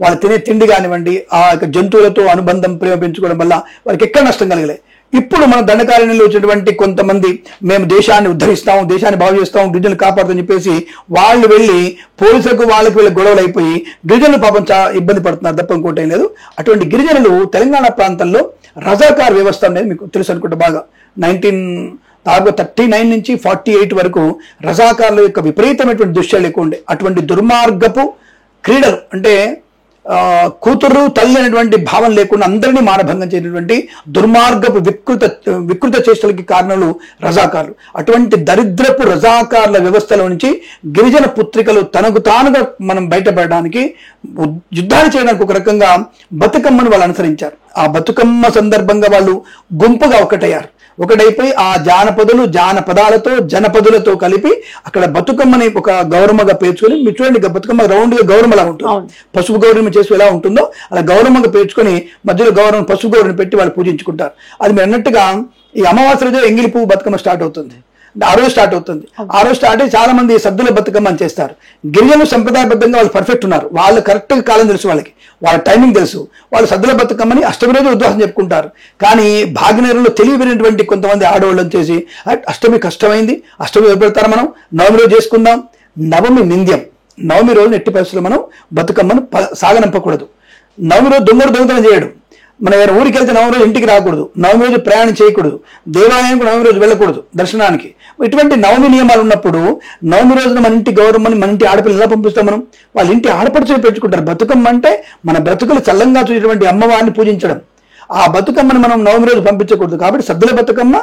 వాళ్ళు తినే తిండి కానివ్వండి, ఆ యొక్క జంతువులతో అనుబంధం, ప్రేమ పెంచుకోవడం వల్ల వాళ్ళకి ఎక్కడ నష్టం కలగలే. ఇప్పుడు మన దండకారణ్యంలో వచ్చినటువంటి కొంతమంది మేము దేశాన్ని ఉద్ధరిస్తాం, దేశాన్ని బాగు చేస్తాం, గిరిజనులు కాపాడుతామని చెప్పేసి వాళ్ళు వెళ్ళి పోలీసులకు వాళ్ళకి వెళ్ళి గొడవలు అయిపోయి గిరిజనులు పాపం చాలా ఇబ్బంది పడుతున్నారు తప్ప ఇంకోటి ఏం లేదు. అటువంటి గిరిజనులు తెలంగాణ ప్రాంతంలో రజాకార్ వ్యవస్థ అనేది మీకు తెలుసు అనుకుంటే బాగా 1939 నుంచి 48 వరకు రజాకార్ల యొక్క విపరీతమైనటువంటి దృశ్యాలు ఎక్కువ ఉండే. అటువంటి దుర్మార్గపు క్రీడలు అంటే కూతురు తల్లి అనేటువంటి భావం లేకుండా అందరినీ మానభంగం చేసినటువంటి దుర్మార్గపు వికృత చేష్టలకి కారణాలు రజాకార్లు. అటువంటి దరిద్రపు రజాకార్ల వ్యవస్థలో నుంచి గిరిజన పుత్రికలు తనకు తానుగా మనం బయటపడడానికి యుద్ధాన్ని చేయడానికి ఒక రకంగా బతుకమ్మను వాళ్ళు అనుసరించారు. ఆ బతుకమ్మ సందర్భంగా వాళ్ళు గుంపుగా ఒకటైపోయి ఆ జానపదాలతో జనపదులతో కలిపి అక్కడ బతుకమ్మని ఒక గౌరమ్మగా పేర్చుకొని, మీరు చూడండి బతుకమ్మ రౌండ్గా గౌరమ్మలా ఉంటుంది. పసుపు గౌరమ్మ చేసి ఎలా ఉంటుందో అలా గౌరమ్మగా పేర్చుకొని మధ్యలో గౌరవం పసుపు గౌరవం పెట్టి వాళ్ళు పూజించుకుంటారు. అది మీరు అన్నట్టుగా ఈ అమావాస్య రోజు ఎంగిలి పువ్వు బతుకమ్మ స్టార్ట్ అవుతుంది. ఆ రోజు స్టార్ట్ అయ్యి చాలా మంది సద్దుల బతుకమ్మ అని చేస్తారు. గిరిజనులు సంప్రదాయబద్ధంగా వాళ్ళు పర్ఫెక్ట్ ఉన్నారు. వాళ్ళు కరెక్ట్ కాలం తెలుసు, వాళ్ళ టైమింగ్ తెలుసు. వాళ్ళు సద్దుల బతుకమ్మని అష్టమి రోజు ఉద్వాసం చెప్పుకుంటారు. కానీ భాగ్యనగరంలో తెలియబడినటువంటి కొంతమంది ఆడవాళ్ళు వచ్చేసి అష్టమి కష్టమైంది, అష్టమి పెడతారు, మనం నవమి రోజు చేసుకుందాం. నవమి నింద్యం. నవమి రోజు ఎట్టి పరిస్థితుల్లో మనం బతుకమ్మను సాగనంపకూడదు. నవమి రోజు దొంగతనం చేయడం. మనం ఏదైనా ఊరికి వెళ్తే నవమి రోజు ఇంటికి రాకూడదు, నవమి రోజు ప్రయాణం చేయకూడదు, దేవాలయానికి నవమి రోజు వెళ్ళకూడదు దర్శనానికి. ఇటువంటి నవమి నియమాలు ఉన్నప్పుడు నవమి రోజున మన ఇంటి గౌరమ్మని మన ఇంటి ఆడపిల్లలు ఎలా పంపిస్తాం? మనం వాళ్ళ ఇంటి ఆడపడుచులు పెంచుకుంటారు. బతుకమ్మ అంటే మన బ్రతుకులు చల్లంగా చూసేటువంటి అమ్మవారిని పూజించడం. ఆ బతుకమ్మని మనం నవమి రోజు పంపించకూడదు. కాబట్టి సద్దుల బతుకమ్మ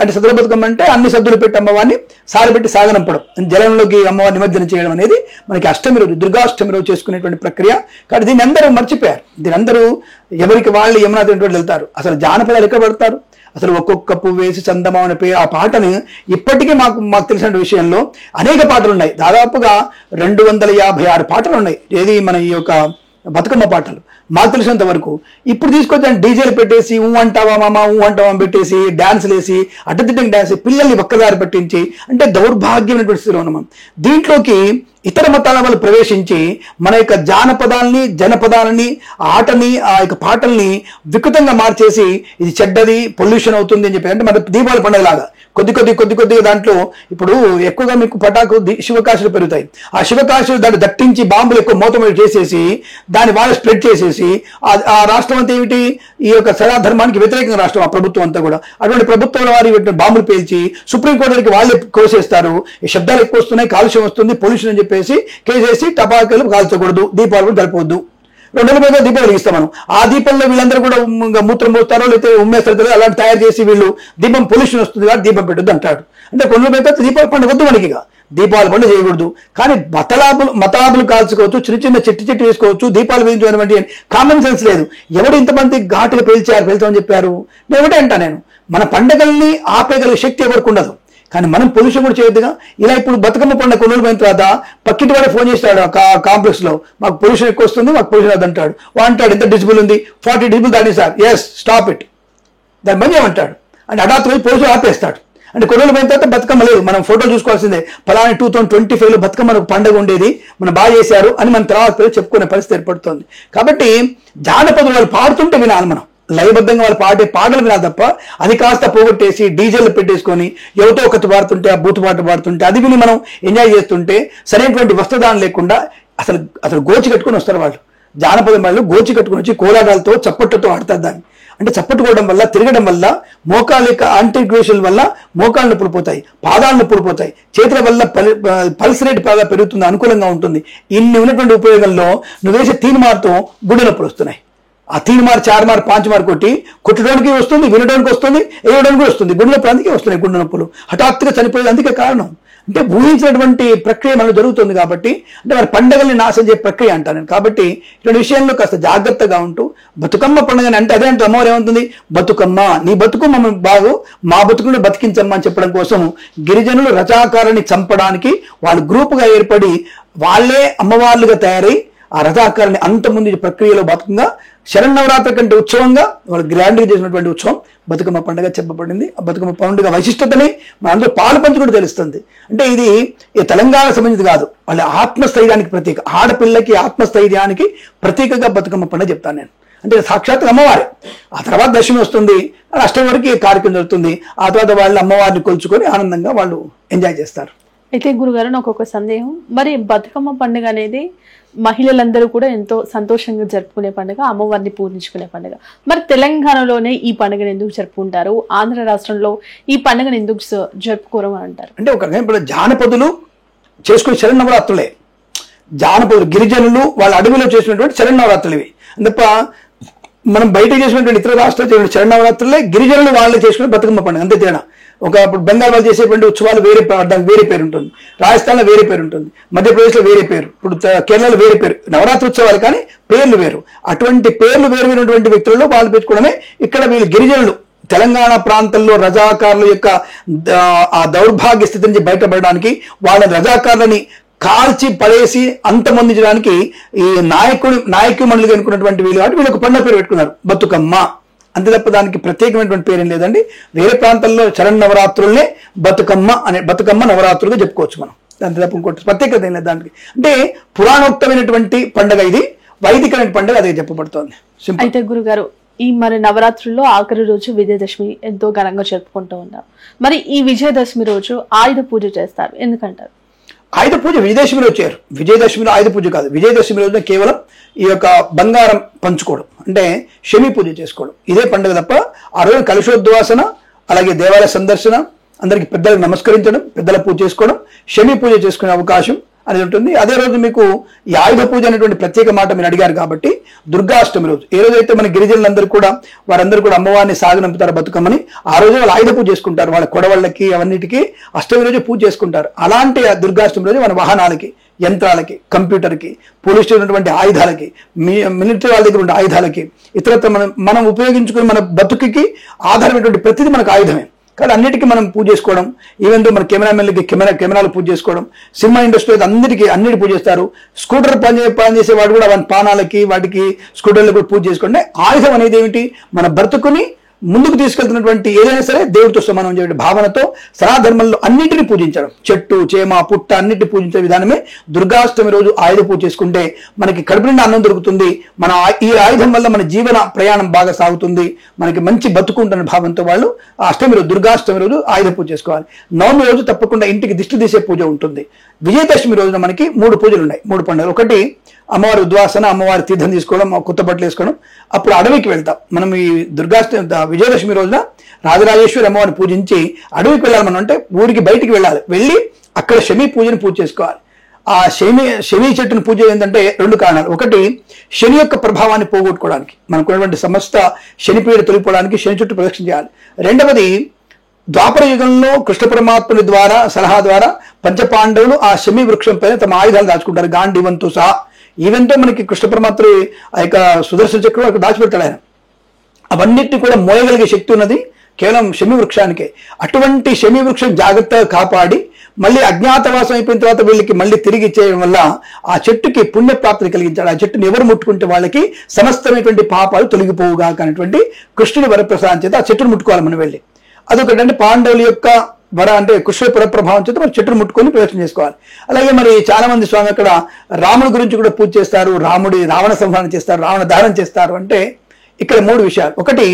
అంటే సద్దుల బతుకమ్మ అంటే అన్ని సద్దులు పెట్టి అమ్మవారిని సారబెట్టి సాగనంపడం, జలంలోకి అమ్మవారిని నిమజ్జనం చేయడం అనేది మనకి అష్టమి రోజు, దుర్గాష్టమి రోజు చేసుకునేటువంటి ప్రక్రియ. కాబట్టి దీన్ని అందరూ మర్చిపోయారు. దీని అందరూ ఎవరికి వాళ్ళు యమునా తింటూ వెళ్తారు. అసలు జానపదాలు ఎక్కడ పడతారు? అసలు ఒక్కొక్క పువ్వు వేసి చందమామ పేరు ఆ పాటని ఇప్పటికీ మాకు తెలిసిన విషయంలో అనేక పాటలు ఉన్నాయి. దాదాపుగా 256 పాటలు ఉన్నాయి. ఏది మన ఈ యొక్క బతుకమ్మ పాటలు మాకు తెలిసినంత వరకు. ఇప్పుడు తీసుకొచ్చి డీజేలు పెట్టేసి అంటావా మామ అంటావా పెట్టేసి డాన్సులు వేసి అడ్డదిడ్డంగా డాన్స్ పిల్లల్ని ఒక్కదారి పట్టించి అంటే దౌర్భాగ్యమైనటువంటి స్థితిలో ఉన్నాం. దీంట్లోకి ఇతర మతాల వాళ్ళు ప్రవేశించి మన యొక్క జానపదాలని, జనపదాలని, ఆటని, ఆ యొక్క పాటల్ని వికృతంగా మార్చేసి ఇది చెడ్డది, పొల్యూషన్ అవుతుంది అని చెప్పి. అంటే మన దీపావళి పండుగ లాగా కొద్దిగా దాంట్లో ఇప్పుడు ఎక్కువగా మీకు పటాకు శివకాశులు పెరుగుతాయి. ఆ శివకాశులు దాన్ని దట్టించి బాంబులు ఎక్కువ మోతమోటి చేసేసి దాన్ని వాళ్ళు స్ప్రెడ్ చేసేసి ఆ రాష్ట్రం అంతా ఏమిటి, ఈ యొక్క సదాధర్మానికి వ్యతిరేకంగా రాష్ట్రం ఆ ప్రభుత్వం అంతా కూడా. అటువంటి ప్రభుత్వంలో వారి బాంబులు పేల్చి సుప్రీంకోర్టుకి వాళ్ళే కోసేస్తారు. ఈ శబ్దాలు ఎక్కువ వస్తున్నాయి, కాలుష్యం వస్తుంది, పొల్యూషన్ అని చెప్పేసి కేసేసి టపాకాయలు కాల్చకూడదు, దీపావళి కలపవద్దు. 2 రోజుల దీపాలు వెలిగిస్తాం మనం. ఆ దీపంలో వీళ్ళందరూ కూడా మూత్రం పోస్తారో లేకపోతే ఉమ్మేస్తారో అలాంటి తయారు చేసి వీళ్ళు దీపం పొల్యూషన్ వస్తుంది కాబట్టి దీపం పెట్టొద్దు అంటాడు. అంటే కొన్ని రోజుల తర్వాత దీపావళి పండుగ వద్దు మనకి, దీపావళి పండుగ చేయకూడదు. కానీ మతాబులు కాల్చుకోవచ్చు, చిన్న చెట్టు వేసుకోవచ్చు, దీపాలు వెలిగించటువంటి కామన్ సెన్స్ లేదు. ఎవడు ఇంతమంది ఘాటుగా పేల్చామని చెప్పారు? నేనేమిటే అంటా, నేను మన పండుగల్ని ఆపేగల శక్తి ఎవరికి ఉండదు. కానీ మనం పొల్యూషన్ కూడా చేయొద్దుగా. ఇలా ఇప్పుడు బతుకమ్మ పండుగ కొన్ని రోజులు పోయిన తర్వాత పక్కింటి వాడే ఫోన్ చేస్తాడు కాంప్లెక్స్ లో, మాకు పొల్యూషన్ ఎక్కువ వస్తుంది, మాకు పొల్యూషన్ అదంటాడు. అంటాడు ఎంత డిజిబుల్ ఉంది, 40 డిజిబుల్ దాని సార్, ఎస్ స్టాప్ ఇట్, దాని బంద్ చేయమంటాడు. అంటే హఠాత్తుగా పొల్యూషన్ ఆపేస్తాడు. అంటే కొన్ని రోజులు పోయిన తర్వాత బతుకమ్మ లేదు, మనం ఫోటో చూసుకోవాల్సిందే. ఫలానా 2025లో బతుకమ్మ పండుగ ఉండేది, మనం బాగా చేశారు అని మన తర్వాత చెప్పుకునే పరిస్థితి ఏర్పడుతుంది. కాబట్టి జానపదులు వాళ్ళు పాడుతుంటే వినాలి, మనం లయబద్ధంగా వాళ్ళు పాడే పాటలు వినాలి తప్ప అది కాస్త పోగొట్టేసి డీజేలు పెట్టేసుకొని ఎవతో ఒకటి పాడుతుంటే, ఆ బూతు పాట పాడుతుంటే అది విని మనం ఎంజాయ్ చేస్తుంటే సరైనటువంటి వస్త్రదానం లేకుండా అసలు గోచి కట్టుకుని వస్తారు వాళ్ళు. జానపదం వాళ్ళు గోచి కట్టుకుని వచ్చి కోలాటాలతో చప్పట్లతో ఆడతారు దాన్ని. అంటే చప్పట్టుకోవడం వల్ల, తిరగడం వల్ల, మోకాళ్ళ యొక్క ఆంటిగ్రేషన్ వల్ల మోకాళ్ళ నొప్పులు పోతాయి, పాదాల నొప్పులు పోతాయి, చేతుల వల్ల పల్స్ రేట్ బాగా పెరుగుతుంది, అనుకూలంగా ఉంటుంది. ఇన్ని ఉన్నటువంటి ఉపయోగంలో నువ్వు వేసే 3 మార్తో గుండె నొప్పులు వస్తున్నాయి. ఆ 3 మార్ 4 మార్ 5 మార్ కొట్టడానికి వస్తుంది, వినడానికి వస్తుంది, వేయడానికి వస్తుంది, గుండె నొప్పులు అందుకే వస్తున్నాయి. గుండె నొప్పులు హఠాత్తుగా చనిపోయేది అందుకే కారణం. అంటే ఊహించినటువంటి ప్రక్రియ మనకు జరుగుతుంది కాబట్టి, అంటే వారి పండుగల్ని నాశనం చేసే ప్రక్రియ అంటాను నేను. కాబట్టి ఇటువంటి విషయంలో కాస్త జాగ్రత్తగా ఉంటూ బతుకమ్మ పండుగని అంటే అదే అంటే అమ్మవారు ఏమంటుంది, బతుకమ్మ నీ బతుకు మమ్మల్ని బాగు, మా బతుకుని బతికించమ్మా అని చెప్పడం కోసం గిరిజనులు రజాకారాన్ని చంపడానికి వాళ్ళు గ్రూపుగా ఏర్పడి వాళ్ళే అమ్మవార్లుగా తయారై ఆ రథాకారాన్ని అంతముందు ప్రక్రియలో బతుకంగా శరన్నవరాత్రి కంటే ఉత్సవంగా వాళ్ళు గ్రాండ్గా చేసినటువంటి ఉత్సవం బతుకమ్మ పండుగ చెప్పబడింది. ఆ బతుకమ్మ పండుగ వైశిష్టతని మన అందరూ పాలు పంచి కూడా తెలుస్తుంది. అంటే ఇది తెలంగాణకు సంబంధించి కాదు, వాళ్ళ ఆత్మస్థైర్యానికి ప్రతీక, ఆడపిల్లకి ఆత్మస్థైర్యానికి ప్రతీకగా బతుకమ్మ పండుగ చెప్తాను నేను. అంటే సాక్షాత్ అమ్మవారే. ఆ తర్వాత దశమి వస్తుంది, అష్టమి వరకు కార్యక్రమం జరుగుతుంది. ఆ తర్వాత వాళ్ళు అమ్మవారిని కొలుచుకొని ఆనందంగా వాళ్ళు ఎంజాయ్ చేస్తారు. అయితే గురుగారు నాకు ఒక సందేహం, మరి బతుకమ్మ పండుగ అనేది మహిళలందరూ కూడా ఎంతో సంతోషంగా జరుపుకునే పండుగ, అమ్మవారిని పూజించుకునే పండుగ. మరి తెలంగాణలోనే ఈ పండుగను ఎందుకు జరుపుకుంటారు, ఆంధ్ర రాష్ట్రంలో ఈ పండుగను ఎందుకు జరుపుకోరు అని అంటారు? అంటే ఒక ఇప్పుడు జానపదులు చేసుకునే శరన్నవరాత్రులే, జానపదులు గిరిజనులు వాళ్ళ అడవిలో చేసినటువంటి శరన్నవరాత్రులు ఇవి తప్ప మనం బయట చేసినటువంటి ఇతర రాష్ట్రాలు చేసిన శరన్నవరాత్రులే గిరిజనులు వాళ్ళు చేసుకునే బతుకమ్మ పండుగ, అంతే తేడా. ఇప్పుడు బెంగాల్ వాళ్ళు చేసేటువంటి ఉత్సవాలు దానికి వేరే పేరు ఉంటుంది, రాజస్థాన్లో వేరే పేరు ఉంటుంది, మధ్యప్రదేశ్లో వేరే పేరు, ఇప్పుడు కేరళలో వేరే పేరు, నవరాత్రి ఉత్సవాలు కానీ పేర్లు వేరు. అటువంటి పేర్లు వేరుటువంటి వ్యక్తులలో వాళ్ళు పెట్టుకోవడమే. ఇక్కడ వీళ్ళు గిరిజనులు తెలంగాణ ప్రాంతంలో రజాకారుల యొక్క ఆ దౌర్భాగ్య స్థితి నుంచి బయటపడడానికి, వాళ్ళ రజాకారులని కాల్చి పడేసి అంతమొందించడానికి ఈ నాయకుమణులుగా అనుకున్నటువంటి వీళ్ళు కాబట్టి వీళ్ళకి పండుగ పేరు పెట్టుకున్నారు బతుకమ్మ, అంతే తప్ప దానికి ప్రత్యేకమైనటువంటి పేరేం లేదండి. వేరే ప్రాంతాల్లో శరన్నవరాత్రుల్నే బతుకమ్మ నవరాత్రులుగా చెప్పుకోవచ్చు మనం, అంతే తప్ప ఇంకోటి ప్రత్యేకత ఏం లేదు దానికి. అంటే పురాణోక్తమైనటువంటి పండుగ ఇది, వైదికమైన పండుగ అదే చెప్పబడుతోంది. అయితే గురుగారు, ఈ మరి నవరాత్రుల్లో ఆఖరి రోజు విజయదశమి ఎంతో ఘనంగా జరుపుకుంటూ ఉన్నాం. మరి ఈ విజయదశమి రోజు ఆయుధ పూజ చేస్తారు, ఎందుకంటారు? ఆయుధ పూజ విజయదశమి రోజు చేయరు. విజయదశమిలో ఆయుధ పూజ కాదు, విజయదశమి రోజున కేవలం ఈ యొక్క బంగారం పంచుకోవడం, అంటే శమి పూజ చేసుకోవడం, ఇదే పండుగ తప్ప ఆ రోజు కలశోద్వాసన, అలాగే దేవాలయ సందర్శన, అందరికి పెద్దలకు నమస్కరించడం, పెద్దల పూజ చేసుకోవడం, శమి పూజ చేసుకునే అవకాశం అనేది ఉంటుంది. అదే రోజు మీకు ఈ ఆయుధ పూజ అనేటువంటి ప్రత్యేక మాట మీరు అడిగారు కాబట్టి దుర్గాష్టమి రోజు, ఏ రోజైతే మన గిరిజనులందరూ కూడా వారందరూ కూడా అమ్మవారిని సాగనంపుతారు బతుకమ్మని, ఆ రోజు వాళ్ళు ఆయుధ పూజ చేసుకుంటారు, వాళ్ళ కొడవళ్ళకి అవన్నిటికీ అష్టమి రోజు పూజ చేసుకుంటారు. అలాంటి ఆ దుర్గాష్టమి రోజు మన వాహనాలకి, యంత్రాలకి, కంప్యూటర్కి, పోలీస్ స్టేషన్ ఉన్నటువంటి ఆయుధాలకి, మిలిటరీ వాళ్ళ దగ్గర ఉండే ఆయుధాలకి, ఇతరత్ర మనం ఉపయోగించుకుని మన బతుకుకి ఆధారమైనటువంటి ప్రతిదీ మనకు ఆయుధమే. కానీ అన్నిటికీ మనం పూజ చేసుకోవడం, ఈవెన్ దో మన కెమెరామెన్లకి కెమెరాలు పూజ చేసుకోవడం, సినిమా ఇండస్ట్రీ అన్నిటి పూజ చేస్తారు. స్కూటర్ పనిచేసే వాడు కూడా పానాలకి వాటికి స్కూటర్లకు పూజ చేసుకోండి. ఆయుధం అనేది ఏమిటి, మన బ్రతుకుని ముందుకు తీసుకెళ్తున్నటువంటి ఏదైనా సరే దేవుడితో సమానం చేయ భావనతో సనాధర్మంలో అన్నింటినీ పూజించడం, చెట్టు చేమ పుట్ట అన్నింటినీ పూజించే విధానమే దుర్గాష్టమి రోజు ఆయుధ పూజ చేసుకుంటే మనకి కడుపు నిండా అన్నం దొరుకుతుంది, మన ఈ ఆయుధం వల్ల మన జీవన ప్రయాణం బాగా సాగుతుంది, మనకి మంచి బతుకుంటున్న భావంతో వాళ్ళు ఆ అష్టమి రోజు దుర్గాష్టమి రోజు ఆయుధ పూజ చేసుకోవాలి. నవమి రోజు తప్పకుండా ఇంటికి దిష్టి తీసే పూజ ఉంటుంది. విజయదశమి రోజున మనకి 3 పూజలు ఉన్నాయి, 3 పండుగలు. ఒకటి అమ్మవారి ఉద్వాసన, అమ్మవారి తీర్థం తీసుకోవడం, కొత్త బట్టలు వేసుకోవడం. అప్పుడు అడవికి వెళ్తాం మనం. ఈ విజయదశమి రోజున రాజరాజేశ్వరి అమ్మవారిని పూజించి అడవికి వెళ్ళాలి మనం. అంటే ఊరికి బయటికి వెళ్ళాలి, వెళ్ళి అక్కడ శమీ పూజని పూజ చేసుకోవాలి. ఆ శని చెట్టును పూజ ఏంటంటే 2 కారణాలు. ఒకటి శని యొక్క ప్రభావాన్ని పోగొట్టుకోవడానికి, మనకున్నటువంటి సమస్త శనిపీడ తొలిపోవడానికి శని చుట్టూ ప్రదక్షిణ చేయాలి. రెండవది ద్వాపర యుగంలో కృష్ణ పరమాత్ముని ద్వారా సలహా ద్వారా పంచపాండవులు ఆ శమీ వృక్షం పైన తమ ఆయుధాలు దాచుకుంటారు, గాంధీవంతో సహా. ఈవెంతో మనకి కృష్ణ పరమాత్ముడు ఆ యొక్క సుదర్శన చక్రం అక్కడ దాచిపెడతాడు ఆయన. అవన్నిటిని కూడా మోయగలిగే శక్తి ఉన్నది కేవలం శమీ వృక్షానికే. అటువంటి శమీ వృక్షం జాగ్రత్తగా కాపాడి మళ్ళీ అజ్ఞాతవాసం అయిపోయిన తర్వాత వీళ్ళకి మళ్ళీ తిరిగి ఇచ్చేయడం వల్ల ఆ చెట్టుకి పుణ్యప్రాప్తిని కలిగించాడు. ఆ చెట్టుని ఎవరు ముట్టుకుంటే వాళ్ళకి సమస్తమైనటువంటి పాపాలు తొలగిపోవుగా కానిటువంటి కృష్ణుని వరప్రసాదం చేత ఆ చెట్టును ముట్టుకోవాలి మనం వెళ్ళి. అదొకటి. అంటే పాండవుల యొక్క అంటే కృష్ణ ప్రభావం చేత మరి చెట్టును ముట్టుకొని ప్రదక్షిణ చేసుకోవాలి. అలాగే మరి చాలా మంది స్వామి అక్కడ రాముడి గురించి కూడా పూజ చేస్తారు, రావణ సంహారం చేస్తారు, రావణ దహనం చేస్తారు. అంటే ఇక్కడ 3 విషయాలు. ఒకటి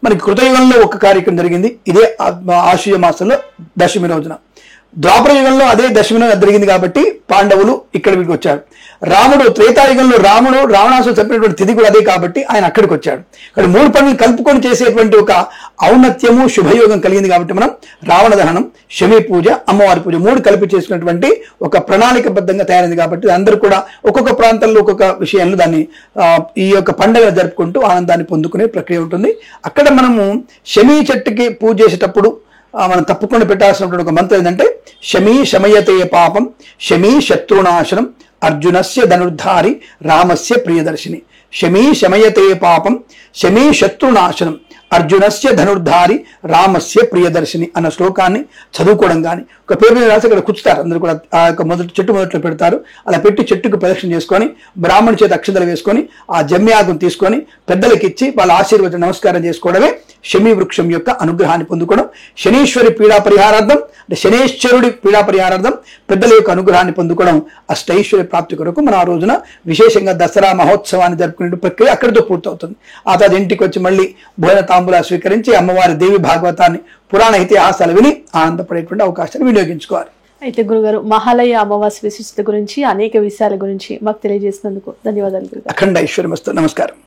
మనకి కృతయుగంలో ఒక కార్యక్రమం జరిగింది, ఇదే ఆశ్వయుజ మాసంలో దశమి రోజున. ద్వాపర యుగంలో అదే దశమిలో జరిగింది కాబట్టి పాండవులు ఇక్కడికి వచ్చారు. రాముడు త్రేతాయుగంలో రావణాసుడు చెప్పినటువంటి తిథి కూడా అదే కాబట్టి ఆయన అక్కడికి వచ్చాడు. ఇక్కడ 3 పనులు కలుపుకొని చేసేటువంటి ఒక ఔన్నత్యము శుభయోగం కలిగింది కాబట్టి మనం రావణ దహనం, శమీ పూజ, అమ్మవారి పూజ 3 కలిపి చేసుకున్నటువంటి ఒక ప్రణాళికబద్ధంగా తయారైంది కాబట్టి అందరూ కూడా ఒక్కొక్క ప్రాంతంలో ఒక్కొక్క విషయంలో దాన్ని ఈ యొక్క పండుగ జరుపుకుంటూ ఆనందాన్ని పొందుకునే ప్రక్రియ ఉంటుంది. అక్కడ మనము శమీ చెట్టుకి పూజ చేసేటప్పుడు మనం తప్పకుండా పెట్టాల్సినటువంటి ఒక మంత్రం ఏంటంటే శమీ శమయతే పాపం శమీ శత్రునాశనం అర్జునస్య ధనుర్ధారి రామస్య ప్రియదర్శిని. శమీ శమయతే పాపం శమీ శత్రునాశనం అర్జునస్య ధనుర్ధారి రామస్య ప్రియదర్శిని అన్న శ్లోకాన్ని చదువుకోవడం కానీ ఒక పేరు మీద రాసి అక్కడ కూర్చుతారు. అందరూ కూడా ఆ యొక్క చెట్టు మొదట్లో పెడతారు. అలా పెట్టి చెట్టుకు ప్రదక్షిణ చేసుకొని బ్రాహ్మణి చేత అక్షతలు వేసుకొని ఆ జమ్యాగం తీసుకొని పెద్దలకి ఇచ్చి వాళ్ళ ఆశీర్వచన నమస్కారం చేసుకోవడమే శమీ వృక్షం యొక్క అనుగ్రహాన్ని పొందుకోవడం. శనీశ్వరి పీడా పరిహారార్థం అంటే శనేశ్వరుడి పీడా పరిహారార్థం పెద్దల యొక్క అనుగ్రహాన్ని పొందుకోవడం అష్టైశ్వర్య ప్రాప్తి కొరకు మనం ఆ రోజున విశేషంగా దసరా మహోత్సవాన్ని జరుపుకునే ప్రక్రియ అక్కడితో పూర్తవుతుంది. ఆ తర్వాత ఇంటికి వచ్చి మళ్ళీ భోజన తాంబూలా స్వీకరించి అమ్మవారి దేవి భాగవతాన్ని పురాణ ఇతిహాసాలు విని ఆనందపడేటువంటి అవకాశాన్ని వినియోగించుకోవాలి. అయితే గురుగారు, మహాలయ అమావాస్య విశిష్టత గురించి అనేక విషయాల గురించి మాకు తెలియజేసినందుకు ధన్యవాదాలు గురుగారు. అఖండ ఐశ్వర్యమస్తు. నమస్కారం.